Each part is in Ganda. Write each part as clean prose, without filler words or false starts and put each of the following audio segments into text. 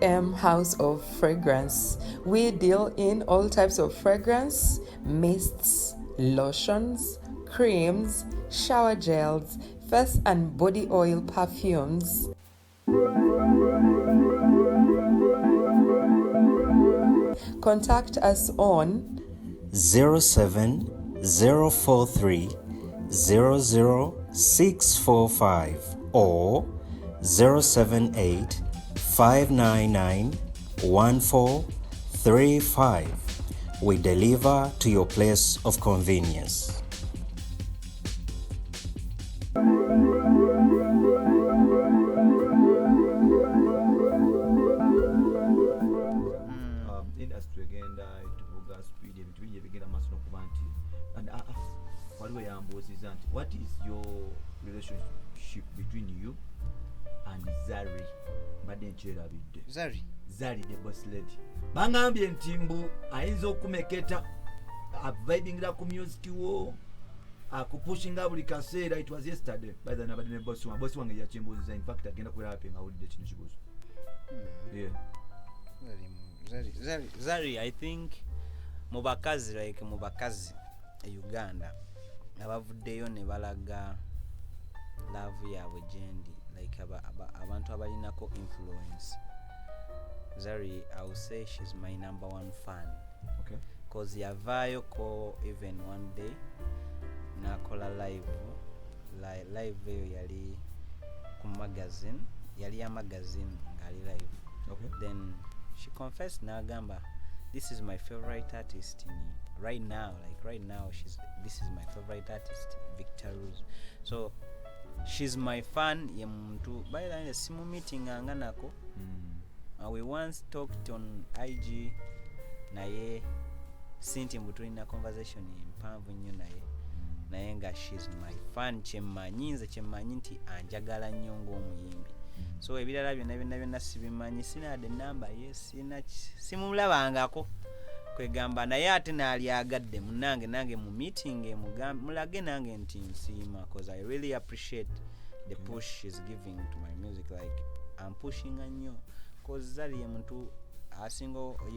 AM House of Fragrance. We deal in all types of fragrance, mists, lotions, creams, shower gels, face and body oil perfumes. Contact us on 07043 00645 or 078 599 1435. We deliver to your place of convenience. Industry agenda ituvuga speed ebintu bingi ebigenda maaso n'okuba nti waliwo yambuuziza nti what is your relationship between you and Zari? Mbadde nkyerabidde Zari the boss lady bangambye nti mbu ayinza okumeketa vibingira ku music wo akupushinga buli kaseera. It was yesterday by the nabadde ne boss wange yakimbuuziza, in fact agenda kwerape nga awulidde kino kibuuzo. Yeah. Zari, I think mubakazi Uganda abavuddeyo ne balaga love yaabwe gyendi, like abantu abalinako influence. Zari, I would say she's my number one fan. Okay. Cause yavaayo ko even one day nakola live eyo yali ku magazine, yali ya magazine ngali live. Okay. Then she confessed nagamba, this is my favorite artist right now, this is my favorite artist, Victor Rose. So she's my fan ye muntu by the way simu meeting anga nako. We once talked on IG naye sinti mutulina conversation mpanvu nnyo naye nga she's my fan, kyemmanyi nti anjagala nnyo ng'omuyimbi. So ebirala byonna sibimanyi, sina de number sina simulabangako kwegamba naye ate naali agadde nange mu meeting mulage nange nti nsiima, because I really appreciate the push she's giving to my music. Like I'm pushing nnyo because Zari ye muntu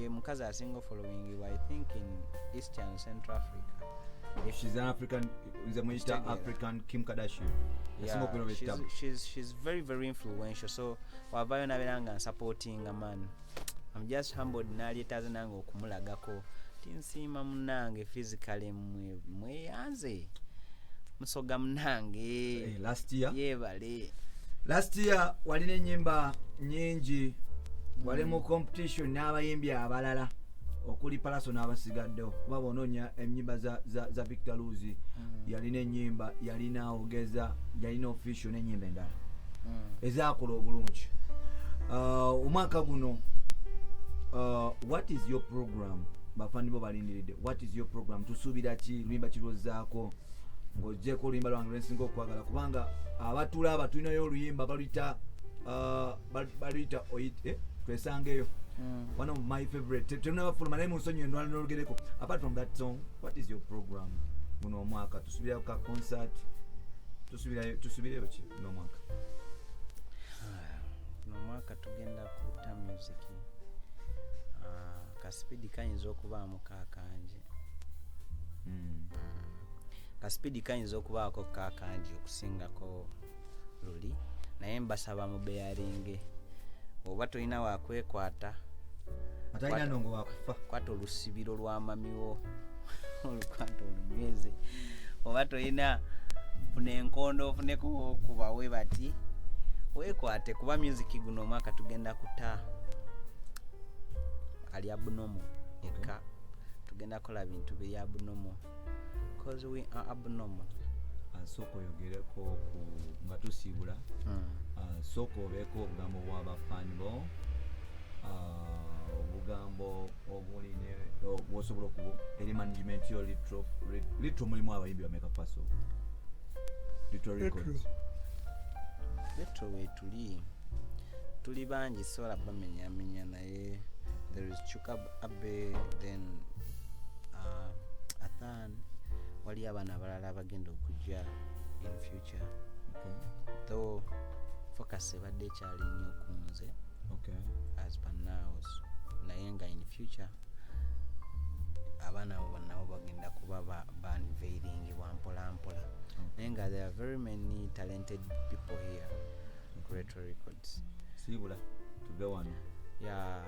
mukazi asinga following I think in Eastern Central Africa. She's an African, African Kim Kardashian. Yeah, she's very, very influential. So wavayo naberanga supporting a man. I'm just humbled naletaze nange okumulagako tinsiima munange physically mweyanze musoga munange. Last year walina ennyimba nyingi, wali mu competition n'abayimbi abalala okuli Palaso n'abasigaddewo kuba bonoonya ennyimba za Victor Rose. Yalina ennyimba, yalina ogeza, yalina official n'ennyimba endala ezaakola obulungi. Omwaka guno what is your program? Bafani bo balindiridde, what is your program? Tusuubira ki? Luyimba kirozzaako ng'oggyeko oluyimba lwange lwensinga okwagala, kubanga abatulaba tulinayo oluyimba baluyita twesangeyo. One of my favorite. Tulina naye mu nsonyi endwala n'olugereko. Apart from that song, what is your program guno omwaka? Tusubirayo ka concert, tusubireyo ki guno omwaka? Guno omwaka tugenda kuta music. Kaspeedi kayinza okubaamu kakanje. Kaspeedi kayinza okubaako kakanje okusingako luli, naye mbasaba mubeyaringe. Oba tolina wakwekwata atalina nongo wakufa, kwata olusibiro lwa mamiwo olukwata olunyweze. Oba tolina funa enkondo ofuneko kubawe bati wekwate, kuba music guno omwaka tugenda kuta ali abnormal eka. Tugenda kola bintu bya abnormal because we are abnormal. Soko yogereko nga tusiibula. Soko obeeko obugambo bw'abafani bo, obugambo obuline bwosobola okuba eri management yo litro mulimu abayimbi bameka paso litro records. Litro we tuli bangi sola bamenyamenya naye. There is Chuka Abe, then Athan, wali abana abalala abagenda okujja in future. Though focus ebadde ekyali nnyo kunze Okay. as per now. Naye nga in future abaana abo nabo bagenda kuba banveilingibwa mpolampola. Naye nga there are very many talented people here in Retro Records. Sibula tuve wano. Yeah,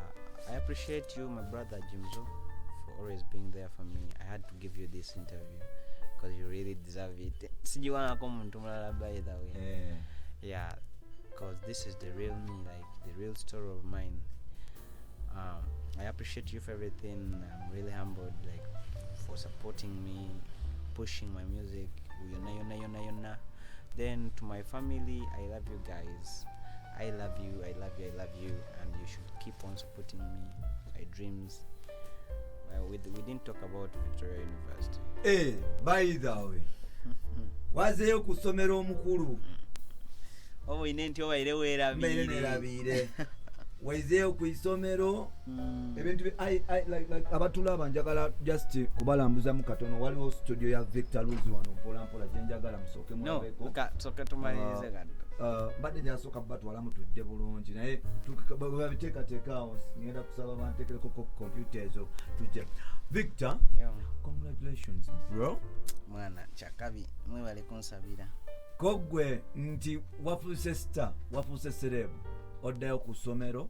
I appreciate you, my brother Jimzo, for always being there for me. I had to give you this interview because you really deserve it. Sijiwanako muntu mulala by the way. Yeah, because this is the real me, like the real story of mine. I appreciate you for everything. I'm really humbled, like, for supporting me, pushing my music. Yona. Then to my family, I love you guys. I love you, and you should keep on supporting me, my dreams. We didn't talk about Victoria University. By the way, wazeyo ku ssomero omukulu. Inenti obaire weerabire. Wazeyo ku issomero. Ebintu like abatulaba njagala just kubalambuzamu katono. Waliwo studio ya Victor Luzi wano mpola jenjagala musooke mwabeko. Soka tumalirize kati. Mbadde njasooka batwalamu tudde bulungi naye babiteekateekaawo ngenda kusaba banteekereko computer ezo tujje. Victor, congratulations bro. Mwana chakabi mwebale kunsabira. Kogwe nti wafuuse star, wafuuse celeb, oddayo ku ssomero,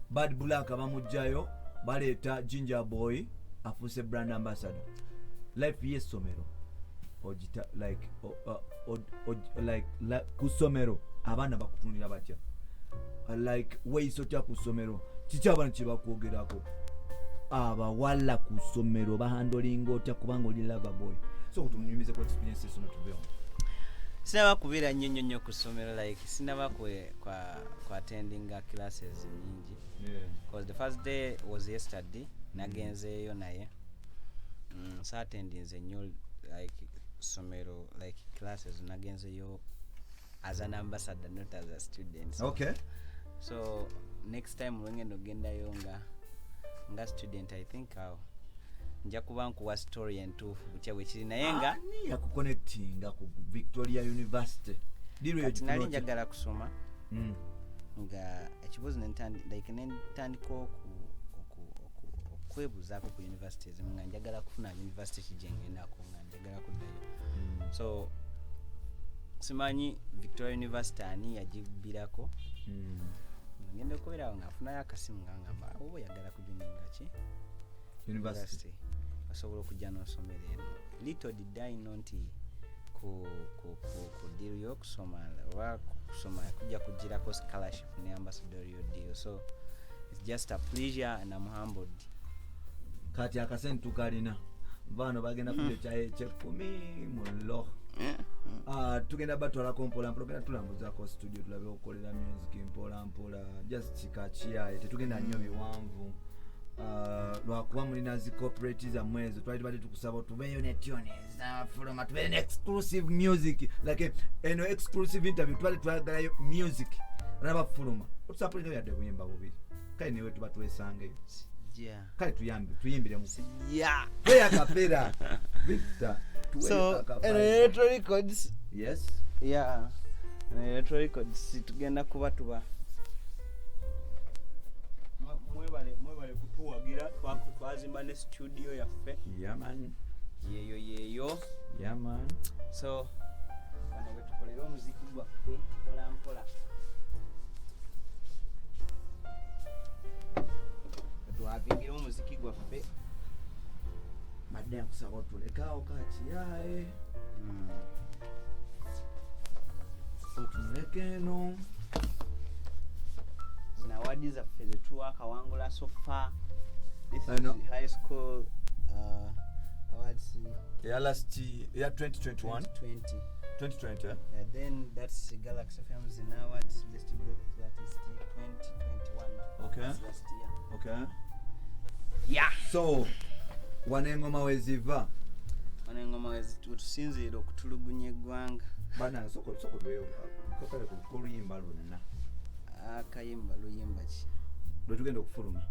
Bad Black bamugjayo, baleeta Ginger Boy afuuse brand ambassador. Life y'essomero ojita like ku ssomero abaana bakutundira batya, like weeyisotya ku ssomero kiki abaana kye bakwogerako, abawala ku ssomero bahandolinga otya kubanga oli lover boy. So kutunyumize ku experience y'essomero tubeewo. Sinaba kubeera nnyo ku ssomero, like sinaba kwa attending classes nyingi. Because the first day was yesterday, nagenzeeyo naye sa attending nnyo like somero like classes, nagenzeeyo as an ambassador, not as a student. Okay. So next time wengendo gendayo nga student, I think nja kuba nkuwa story entuufu bukya bwe kiri naye nga yakuconnectinga ku Victoria University. Kati nali njagala kusoma nga ekibuuzo nentandika okwebuuzaako ku universities nga njagala kufuna university kijengendako nga njagala kuddayo. So simanyi Victoria University ani yagibbirako. Ngenda okubeerawo ngaafunayo akasimu nga ngamba oba oyagala kujoininga ki university asobola okujja n'osomera eno. Little did I know nti ku deal y'okusoma oba kusoma kujja kugirako scholarship ne ambassadorial deal. So it's just a pleasure and I'm humbled. Kati akasentu kalina bano bagenda kujja ekye-10 mu lo. Tugenda batwalako mpolampola, genda tulambuzako studio tulabe okukolera music mpolampola, just kikakiyaye tetugenda nnyo biwanvu. Lwakuba mulina zi corporate zammwe ezo twali tubadde tukusaba tubeeyo ne tune ezafuluma tubeere ne exclusive music, like eno exclusive interview twali twagalayo music nabafuluma otusapulira yadde kuyimba bubiri kale newe tuba twesangeyo kale tuyimbiremu peya kapera Victor. So Retro Records, yes, yeah, Retro Records tugenda kuba tuba mwebale kutuwagira twazimba ne studio yaffe. Yeah man, yeyo yeah man. So bano betukolera omuziki gwaffe mpolampola, twavingira omuziki gwaffe madde nkusaba otulekaawo kakiyaye otuleka eno zina awadi zaffe zetuwakawangula so far. This is know. high school awards ya last year 2021 2020 yeah, then that's Galaxy FM Zina Awards best group, that is 2021. Okay. That's last year. Okay. Yeah. So wanengoma weziva Wanengoma wetusinziira okutulugunya eggwanga. bana soko beyo kokale kuluyimba lonna Akayimba luyimba ki lwe tugenda okufuluma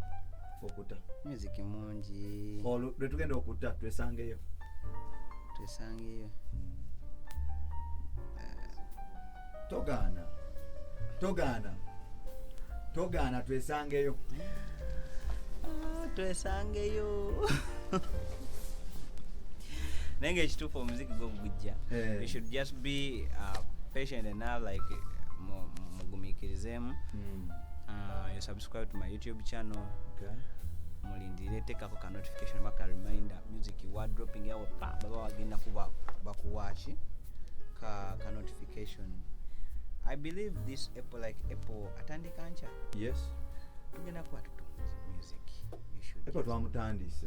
okuta music mungi lwe tugenda okuta twesangeyo togaana togaana twesangeyo. Twesangeyo. Nenge ekituufu omuziki gwo gujja. You should just be patient enough, like mugumikirizeemu. You subscribe to my YouTube channel. Okay. Mulindire tekako ka notification baka reminder music word dropping yawe baba wagenda kuba bakuwachi ka notification. I believe this Apple atandika ncha. Yes. Tugenda kwa music. You should. Apple twamutandise.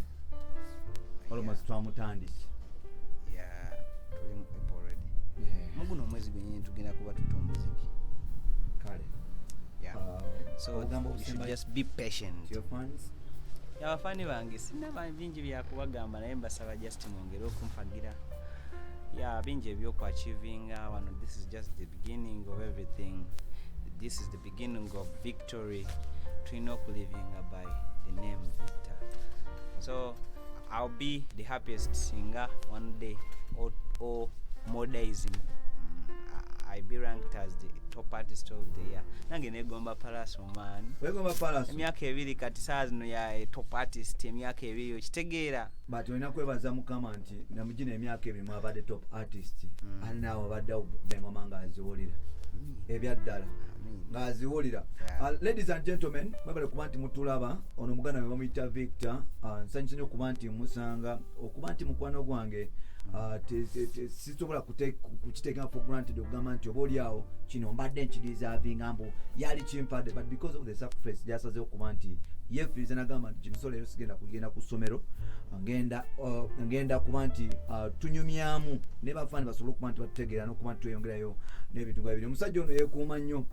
Almost twamutandise. Yeah, tuli mu Apple already. Muguno mwezi gwenye tugenda kuba tutomuziki. Kale. Yeah. So you should just be patient. To your fans. Abafani bange sinaba bingi byakubagamba naye mbasaba just mwongere okumpagira. Yeah, bingi ebyokwachivinga wano. This is just the beginning of everything. This is the beginning of victory. Tulina okulivinga by the name Victor. So I'll be the happiest singer one day or more days. I be ranked as the top artist of the year. Nange negomba Palaso man. Wegomba Palaso. Emyaka ebiri kati sazino ya top artist emyaka ebiri okitegeera. But olina kwebaza Mukama nti namugina emyaka ebiri mwabadde top artist. Ali nawe abadde bengoma nga aziwulira. Ebyaddala. Ng'aziwulira. Ladies and gentlemen, mwebale kuba nti mutulaba ono muganda we bamuyita Victor. Nsanyusa nnyo okuba nti musanga okuba nti mukwano gwange. Sisobola kukiteeka for granted okugamba nti oba oliawo kino mbadde nkideservinga mbu yali kimpadde, but because of the sacrifice gyasazeewo okuba nti yeefiriza n'agamba nti kimusolo leero sigenda kugenda ku ssomero ngenda kuba nti tunyumyamu ne bafaani basobole okuba nti batutegeera n'okuba nti tweyongerayo n'ebintu nga bibiri. Omusajja ono yeekuuma nnyo,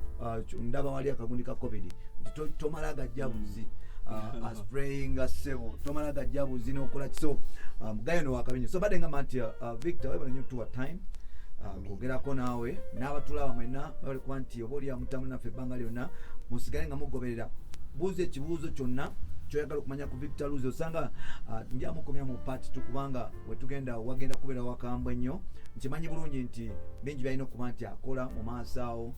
ndaba wali akagundi ka covid nti tomala gajja buzi. Spraying a sebo tomala gajja buzi n'okola kiso mugayo no wakabinyo. So badde ngamba nti Victor webale nnyo tuwa time kwogerako naawe n'abatulaba mwena bali kuba nti oba oli amutamu naffe ebbanga lyonna musigale nga mugoberera buuza ekibuuzo kyonna kyoyagala okumanya ku Victor Luzi. Osanga njamukomya mu part tukubanga wagenda kubeera wakambwe nnyo. Nkimanyi bulungi nti bingi byalina okuba nti akola mu maaso awo.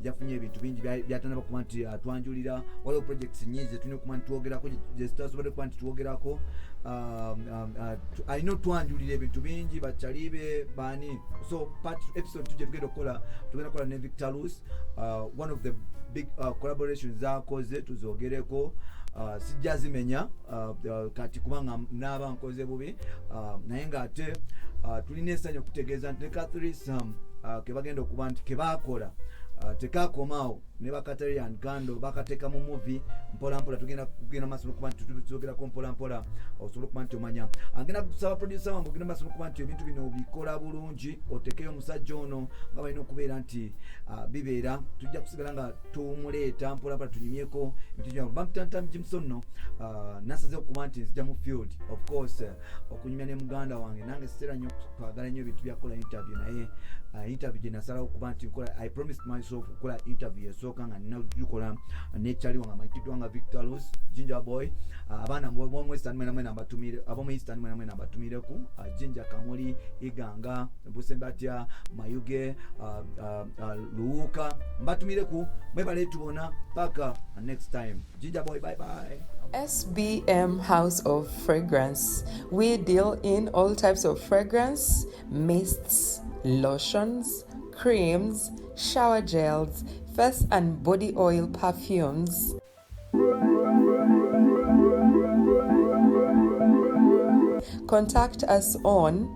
Yafunye ebintu bingi byatandaba okuba nti atwanjulira. Waliwo projects nyingi tulina okuba nti twogerako gyezitasobodde okuba nti twogerako. Alina otwanjulira ebintu bingi bakyalibe baani. So part episode tujja tugenda kukola ne Victor Luzi. One of the big collaborations zaakoze tuzogereko. Sijja zimenya kati kubanga naaba nkoze bubi naye ng'ate tulina essanyu okutegeeza nti ne Catherine ke bagenda okuba nti ke baakola tekaakomaawo ne bakatarian kando bakateeka mu movie mpola mpola tugenda kugenda maaso okuba nti tuzogerako mpola mpola osobola okuba nti omanya. Agenda kusaba producer wange ogenda maaso okuba nti ebintu bino bikola bulungi otekeyo omusajja ono nga balina okubeera nti bibeera tujja kusigala nga tumuleeta mpola mpola tunyumyeko ebintu byamu. Bamutantam Jimson no nasaze okuba nti nzija mu field of course okunyumya ne muganda wange nange sitera nnyo twagala nnyo ebintu byakola interview naye interview gye nasalawo okuba nti I promised myself okukola interview esooka nga nina gikola nekyali wange amanyikiddwa nga Victor Luzi Ginger Boy. Abaana bomu Eastern mwena abatumire abomu Eastern mwena abatumireku Ginger Kamoli Iganga Busembatya Mayuge Luuka mbatumireku mwebale tubona paka next time. Ginger Boy, bye bye. SBM House of Fragrance. We deal in all types of fragrance, mists, lotions, creams, shower gels, face and body oil perfumes. Contact us on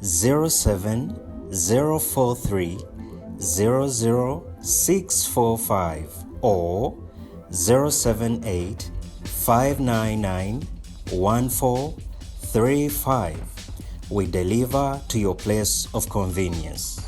07043 00645 or 078 599 1435. We deliver to your place of convenience.